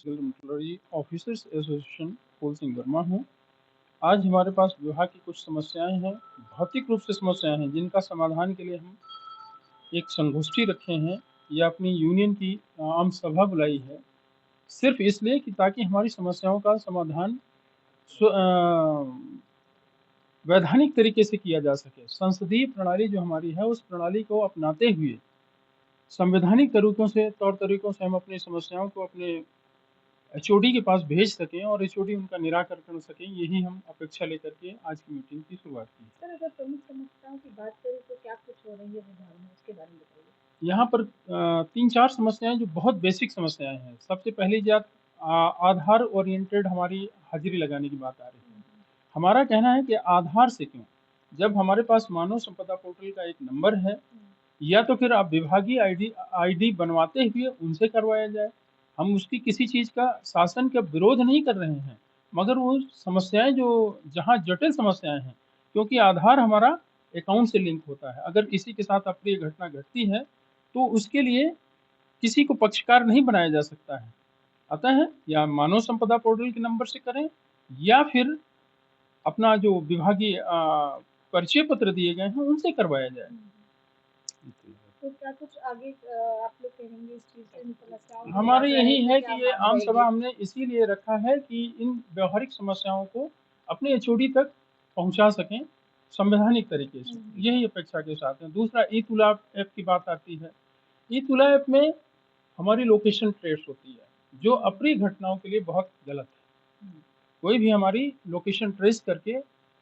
Employee officers association फूल सिंह वर्मा हूँ। आज हमारे पास विवाह की कुछ समस्याएं हैं, भौतिक रूप से समस्याएं हैं, जिनका समाधान के लिए हम एक संगोष्ठी रखे हैं या अपनी यूनियन की आम सभा बुलाई है, सिर्फ इसलिए कि ताकि हमारी समस्याओं का समाधान वैधानिक तरीके से किया जा सके। संसदीय प्रणाली जो हमारी है, उस प्रणाली को अपनाते हुए संवैधानिक तौर तरीकों से हम अपनी समस्याओं को अपने एचओडी के पास भेज सकें और एचओडी उनका निराकरण कर सकें, यही हम अपेक्षा लेकर के आज की मीटिंग की शुरुआत की। सर, अगर प्रमुख समस्याओं की बात करें तो क्या कुछ हो रही है विभाग में, उसके बारे में बताइए। यहाँ पर 3-4 समस्याएं जो बहुत बेसिक समस्याएं हैं। सबसे पहली बात, आधार ओरिएंटेड हमारी हाजिरी लगाने की बात आ रही है। हमारा कहना है कि आधार से क्यों, जब हमारे पास मानव संपदा पोर्टल का एक नंबर है, या तो फिर आप विभागीय आईडी बनवाते हुए उनसे करवाया जाए। हम उसकी किसी चीज़ का शासन का विरोध नहीं कर रहे हैं, मगर वो समस्याएं जो जहाँ जटिल समस्याएं हैं, क्योंकि आधार हमारा अकाउंट से लिंक होता है। अगर किसी के साथ अप्रिय घटना घटती है तो उसके लिए किसी को पक्षकार नहीं बनाया जा सकता है। अतः या मानव संपदा पोर्टल के नंबर से करें, या फिर अपना जो विभागीय परिचय पत्र दिए गए हैं उनसे करवाया जाए। तो क्या कुछ आगे आप लोग कहेंगे इस चीज़ इन समस्याओं को हमारे क्या यही है क्या कि ये मांग आम रहेगी? सभा हमने इसीलिए रखा है कि इन व्यवहारिक समस्याओं को अपने एचओडी तक पहुंचा सकें संवैधानिक तरीके से, यही अपेक्षा के साथ है। दूसरा, ई तुला ऐप की बात आती है। ई तुला ऐप में हमारी लोकेशन ट्रेस होती है, जो अप्रिय घटनाओं के लिए बहुत गलत है। कोई भी हमारी लोकेशन ट्रेस करके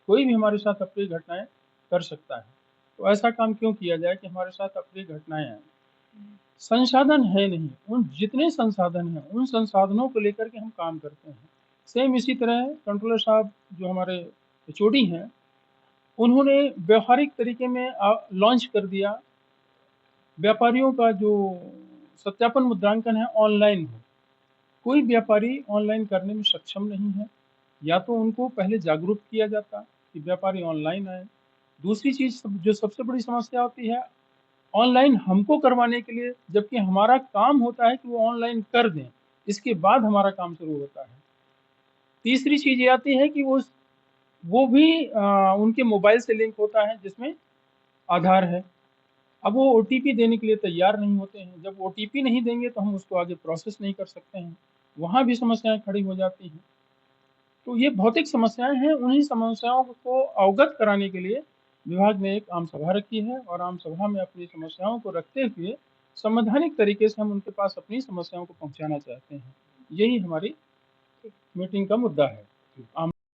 कोई भी हमारे साथ अप्रिय घटनाएं कर सकता है। तो ऐसा काम क्यों किया जाए कि हमारे साथ अप्रिय घटनाएं आए। संसाधन है नहीं, उन जितने संसाधन हैं उन संसाधनों को लेकर के हम काम करते हैं। सेम इसी तरह कंट्रोलर साहब जो हमारे एचओडी हैं, उन्होंने व्यवहारिक तरीके में लॉन्च कर दिया व्यापारियों का जो सत्यापन मुद्रांकन है ऑनलाइन हो। कोई व्यापारी ऑनलाइन करने में सक्षम नहीं है, या तो उनको पहले जागरूक किया जाता कि व्यापारी ऑनलाइन आए। दूसरी चीज जो सबसे बड़ी समस्या होती है, ऑनलाइन हमको करवाने के लिए, जबकि हमारा काम होता है कि वो ऑनलाइन कर दें, इसके बाद हमारा काम शुरू होता है। तीसरी चीज ये आती है कि वो भी उनके मोबाइल से लिंक होता है जिसमें आधार है। अब वो ओटीपी देने के लिए तैयार नहीं होते हैं। जब ओटीपी नहीं देंगे तो हम उसको आगे प्रोसेस नहीं कर सकते हैं, वहां भी समस्याएं खड़ी हो जाती हैं। तो ये भौतिक समस्याएं हैं, उन्हीं समस्याओं को अवगत कराने के लिए विभाग ने एक आम सभा रखी है, और आम सभा में अपनी समस्याओं को रखते हुए संवैधानिक तरीके से हम उनके पास अपनी समस्याओं को पहुंचाना चाहते हैं। यही हमारी मीटिंग का मुद्दा है। आम